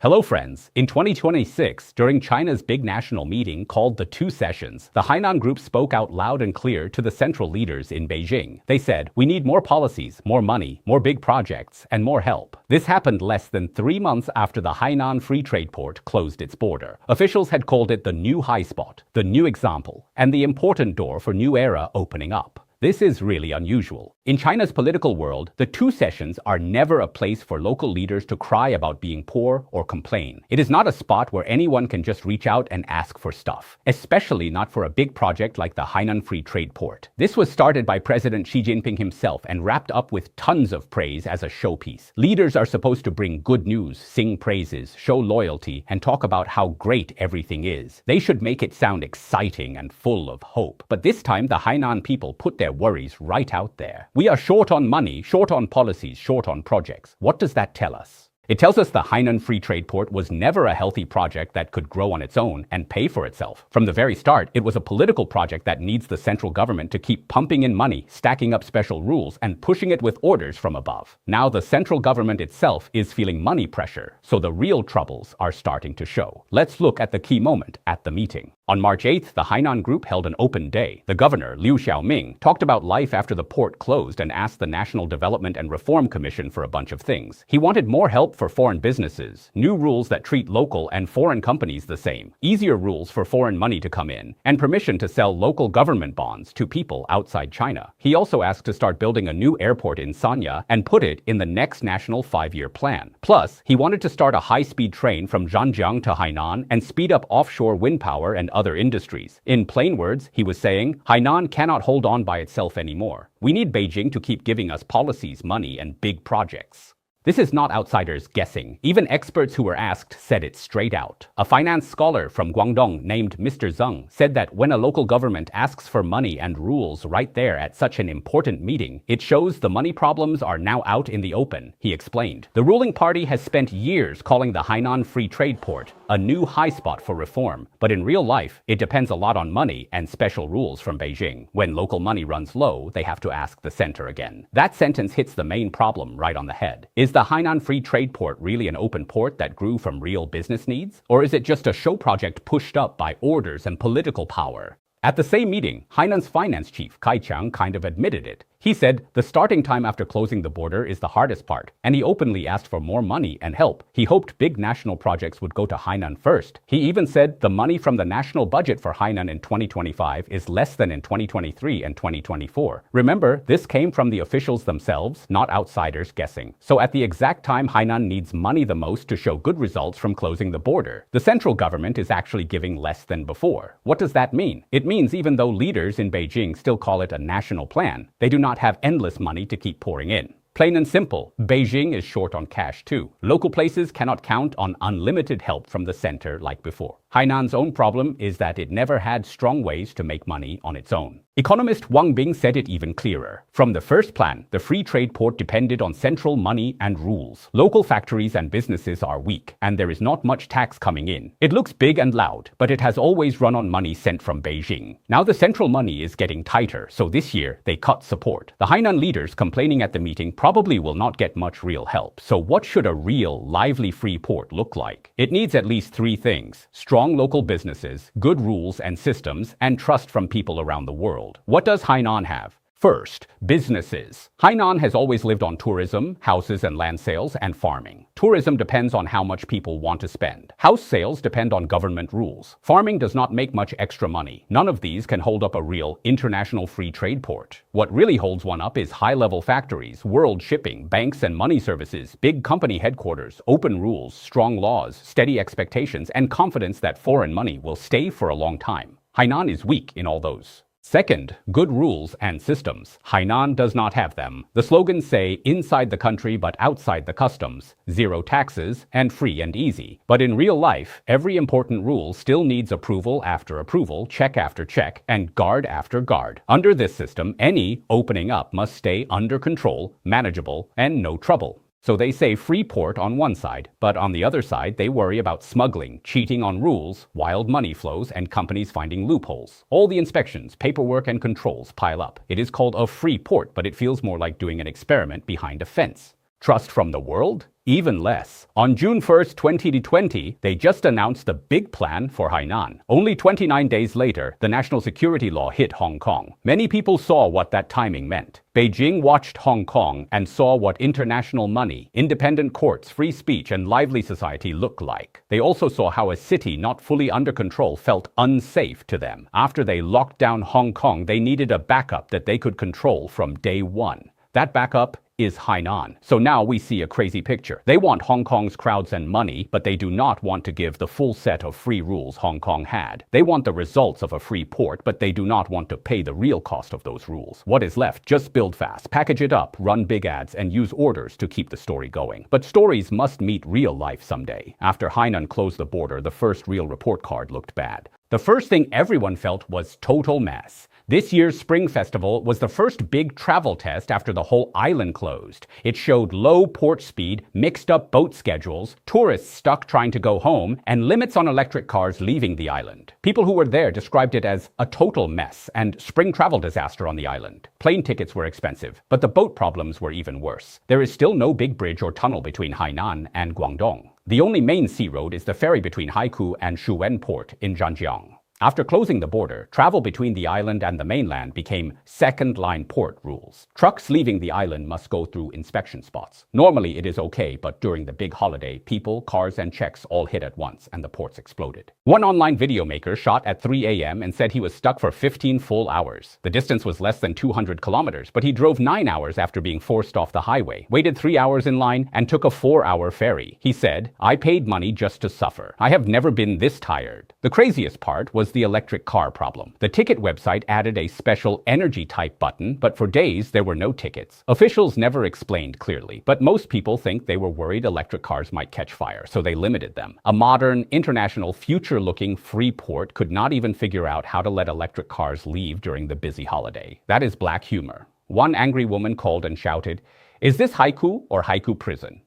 Hello friends, in 2026, during China's big national meeting called the Two Sessions, the Hainan group spoke out loud and clear to the central leaders in Beijing. They said, "We need more policies, more money, more big projects, and more help." This happened less than 3 months after the Hainan Free Trade Port closed its border. Officials had called it the new high spot, the new example, and the important door for new era opening up. This is really unusual. In China's political world, the Two Sessions are never a place for local leaders to cry about being poor or complain. It is not a spot where anyone can just reach out and ask for stuff, especially not for a big project like the Hainan Free Trade Port. This was started by President Xi Jinping himself and wrapped up with tons of praise as a showpiece. Leaders are supposed to bring good news, sing praises, show loyalty, and talk about how great everything is. They should make it sound exciting and full of hope. But this time, the Hainan people put their worries right out there. We are short on money, short on policies, short on projects. What does that tell us? It tells us the Hainan Free Trade Port was never a healthy project that could grow on its own and pay for itself. From the very start, it was a political project that needs the central government to keep pumping in money, stacking up special rules, and pushing it with orders from above. Now the central government itself is feeling money pressure, so the real troubles are starting to show. Let's look at the key moment at the meeting. On March 8th, the Hainan group held an open day. The governor, Liu Xiaoming, talked about life after the port closed and asked the National Development and Reform Commission for a bunch of things. He wanted more help for foreign businesses, new rules that treat local and foreign companies the same, easier rules for foreign money to come in, and permission to sell local government bonds to people outside China. He also asked to start building a new airport in Sanya and put it in the next national 5-year plan. Plus, he wanted to start a high-speed train from Zhanjiang to Hainan and speed up offshore wind power and other industries. In plain words, he was saying, Hainan cannot hold on by itself anymore. We need Beijing to keep giving us policies, money, and big projects. This is not outsiders guessing. Even experts who were asked said it straight out. A finance scholar from Guangdong named Mr. Zeng said that when a local government asks for money and rules right there at such an important meeting, it shows the money problems are now out in the open, he explained. The ruling party has spent years calling the Hainan Free Trade Port a new high spot for reform. But in real life, it depends a lot on money and special rules from Beijing. When local money runs low, they have to ask the center again. That sentence hits the main problem right on the head. Is the Hainan Free Trade Port really an open port that grew from real business needs? Or is it just a show project pushed up by orders and political power? At the same meeting, Hainan's finance chief, Kai Chang, kind of admitted it. He said the starting time after closing the border is the hardest part, and he openly asked for more money and help. He hoped big national projects would go to Hainan first. He even said the money from the national budget for Hainan in 2025 is less than in 2023 and 2024. Remember, this came from the officials themselves, not outsiders guessing. So at the exact time Hainan needs money the most to show good results from closing the border, the central government is actually giving less than before. What does that mean? It means even though leaders in Beijing still call it a national plan, they do not have endless money to keep pouring in. Plain and simple, Beijing is short on cash too. Local places cannot count on unlimited help from the center like before. Hainan's own problem is that it never had strong ways to make money on its own. Economist Wang Bing said it even clearer. From the first plan, the free trade port depended on central money and rules. Local factories and businesses are weak, and there is not much tax coming in. It looks big and loud, but it has always run on money sent from Beijing. Now the central money is getting tighter, so this year they cut support. The Hainan leaders complaining at the meeting probably will not get much real help. So what should a real, lively free port look like? It needs at least 3 things: strong local businesses, good rules and systems, and trust from people around the world. What does Hainan have? First, businesses. Hainan has always lived on tourism, houses and land sales, and farming. Tourism depends on how much people want to spend. House sales depend on government rules. Farming does not make much extra money. None of these can hold up a real international free trade port. What really holds one up is high-level factories, world shipping, banks and money services, big company headquarters, open rules, strong laws, steady expectations, and confidence that foreign money will stay for a long time. Hainan is weak in all those. Second, good rules and systems. Hainan does not have them. The slogans say inside the country but outside the customs, zero taxes, and free and easy. But in real life, every important rule still needs approval after approval, check after check, and guard after guard. Under this system, any opening up must stay under control, manageable, and no trouble. So they say free port on one side, but on the other side, they worry about smuggling, cheating on rules, wild money flows, and companies finding loopholes. All the inspections, paperwork, and controls pile up. It is called a free port, but it feels more like doing an experiment behind a fence. Trust from the world? Even less. On June 1st, 2020, they just announced the big plan for Hainan. Only 29 days later, the national security law hit Hong Kong. Many people saw what that timing meant. Beijing watched Hong Kong and saw what international money, independent courts, free speech, and lively society look like. They also saw how a city not fully under control felt unsafe to them. After they locked down Hong Kong, they needed a backup that they could control from day one. That backup is Hainan. So now we see a crazy picture. They want Hong Kong's crowds and money, but they do not want to give the full set of free rules Hong Kong had. They want the results of a free port, but they do not want to pay the real cost of those rules. What is left? Just build fast, package it up, run big ads, and use orders to keep the story going. But stories must meet real life someday. After Hainan closed the border, the first real report card looked bad. The first thing everyone felt was total mess. This year's Spring Festival was the first big travel test after the whole island closed. It showed low port speed, mixed up boat schedules, tourists stuck trying to go home, and limits on electric cars leaving the island. People who were there described it as a total mess and spring travel disaster on the island. Plane tickets were expensive, but the boat problems were even worse. There is still no big bridge or tunnel between Hainan and Guangdong. The only main sea road is the ferry between Haikou and Shuwen Port in Zhanjiang. After closing the border, travel between the island and the mainland became second-line port rules. Trucks leaving the island must go through inspection spots. Normally it is okay, but during the big holiday, people, cars, and checks all hit at once and the ports exploded. One online video maker shot at 3 a.m. and said he was stuck for 15 full hours. The distance was less than 200 kilometers, but he drove 9 hours after being forced off the highway, waited 3 hours in line, and took a 4-hour ferry. He said, "I paid money just to suffer. I have never been this tired." The craziest part was the electric car problem. The ticket website added a special energy type button, but for days there were no tickets. Officials never explained clearly, but most people think they were worried electric cars might catch fire, so they limited them. A modern, international, future-looking free port could not even figure out how to let electric cars leave during the busy holiday. That is black humor. One angry woman called and shouted, "Is this Haikou or Haikou prison?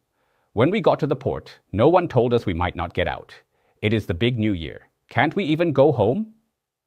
When we got to the port, no one told us we might not get out. It is the big new year. Can't we even go home?"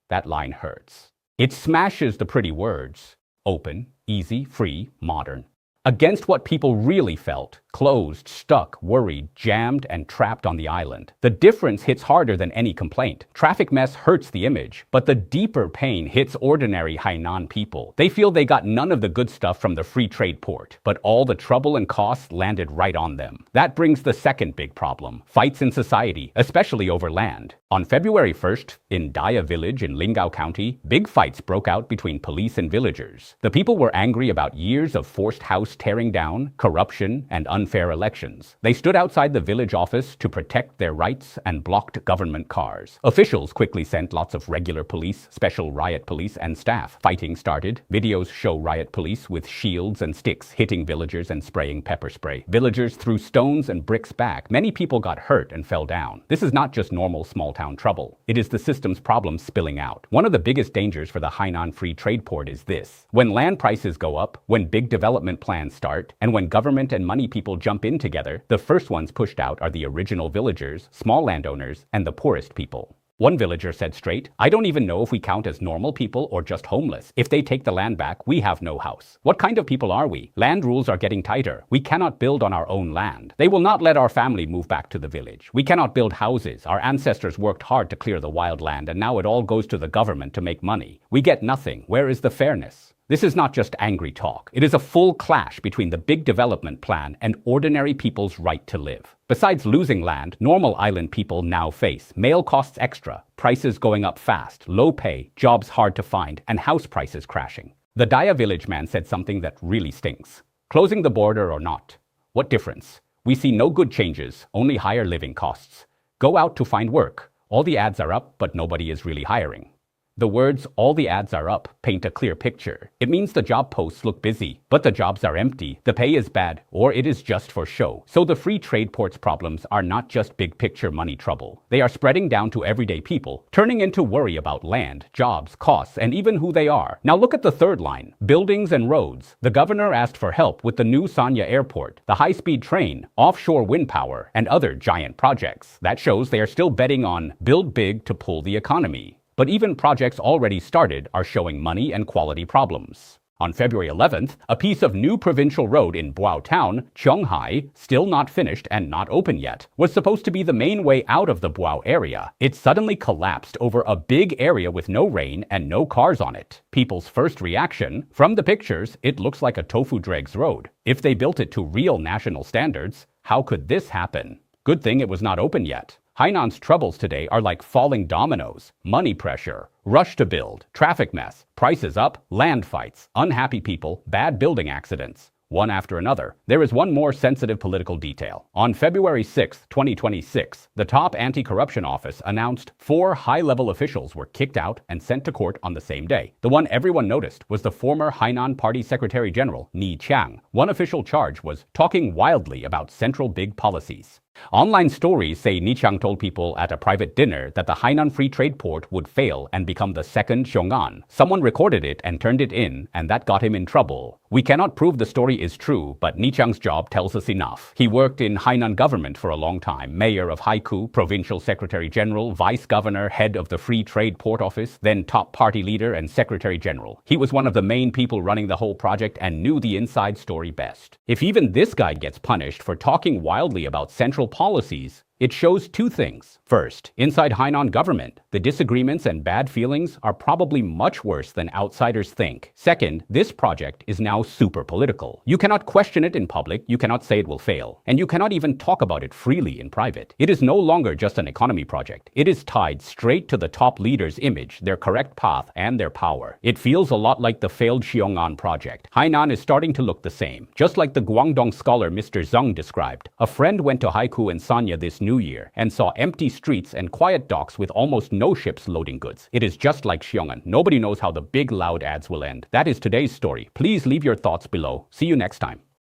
That line hurts. It smashes the pretty words. Open, easy, free, modern. Against what people really felt, closed, stuck, worried, jammed, and trapped on the island. The difference hits harder than any complaint. Traffic mess hurts the image, but the deeper pain hits ordinary Hainan people. They feel they got none of the good stuff from the free trade port, but all the trouble and costs landed right on them. That brings the second big problem, fights in society, especially over land. On February 1st, in Daya village in Lingao County, big fights broke out between police and villagers. The people were angry about years of forced house tearing down, corruption, and unfair elections. They stood outside the village office to protect their rights and blocked government cars. Officials quickly sent lots of regular police, special riot police, and staff. Fighting started. Videos show riot police with shields and sticks hitting villagers and spraying pepper spray. Villagers threw stones and bricks back. Many people got hurt and fell down. This is not just normal small-town trouble. It is the system's problems spilling out. One of the biggest dangers for the Hainan Free Trade Port is this. When land prices go up, when big development plans start, and when government and money people jump in together, the first ones pushed out are the original villagers, small landowners, and the poorest people. One villager said straight, "I don't even know if we count as normal people or just homeless. If they take the land back, we have no house. What kind of people are we? Land rules are getting tighter. We cannot build on our own land. They will not let our family move back to the village. We cannot build houses. Our ancestors worked hard to clear the wild land, and now it all goes to the government to make money. We get nothing. Where is the fairness?" This is not just angry talk. It is a full clash between the big development plan and ordinary people's right to live. Besides losing land, normal island people now face mail costs extra, prices going up fast, low pay, jobs hard to find, and house prices crashing. The Daya village man said something that really stinks. Closing the border or not? What difference? We see no good changes, only higher living costs. Go out to find work. All the ads are up, but nobody is really hiring. The words, "all the ads are up," paint a clear picture. It means the job posts look busy, but the jobs are empty, the pay is bad, or it is just for show. So the free trade port's problems are not just big picture money trouble. They are spreading down to everyday people, turning into worry about land, jobs, costs, and even who they are. Now look at the third line, buildings and roads. The governor asked for help with the new Sanya airport, the high-speed train, offshore wind power, and other giant projects. That shows they are still betting on build big to pull the economy. But even projects already started are showing money and quality problems. On February 11th, a piece of new provincial road in Buao Town, Qionghai, still not finished and not open yet, was supposed to be the main way out of the Buao area. It suddenly collapsed over a big area with no rain and no cars on it. People's first reaction, from the pictures, it looks like a tofu dregs road. If they built it to real national standards, how could this happen? Good thing it was not open yet. Hainan's troubles today are like falling dominoes: money pressure, rush to build, traffic mess, prices up, land fights, unhappy people, bad building accidents. One after another. There is one more sensitive political detail. On February 6, 2026, the top anti-corruption office announced 4 high-level officials were kicked out and sent to court on the same day. The one everyone noticed was the former Hainan Party Secretary General, Ni Qiang. One official charge was talking wildly about central big policies. Online stories say Ni Qiang told people at a private dinner that the Hainan Free Trade Port would fail and become the second Xiong'an. Someone recorded it and turned it in, and that got him in trouble. We cannot prove the story is true, but Ni Qiang's job tells us enough. He worked in Hainan government for a long time, mayor of Haikou, provincial secretary general, vice governor, head of the Free Trade Port Office, then top party leader and secretary general. He was one of the main people running the whole project and knew the inside story best. If even this guy gets punished for talking wildly about central policies, it shows 2 things. First, inside Hainan government, the disagreements and bad feelings are probably much worse than outsiders think. Second, this project is now super political. You cannot question it in public, you cannot say it will fail, and you cannot even talk about it freely in private. It is no longer just an economy project. It is tied straight to the top leaders' image, their correct path, and their power. It feels a lot like the failed Xiong'an project. Hainan is starting to look the same. Just like the Guangdong scholar Mr. Zeng described. A friend went to Haikou and Sanya this New Year and saw empty streets and quiet docks with almost no ships loading goods. It is just like Xiong'an. Nobody knows how the big loud ads will end. That is today's story. Please leave your thoughts below. See you next time.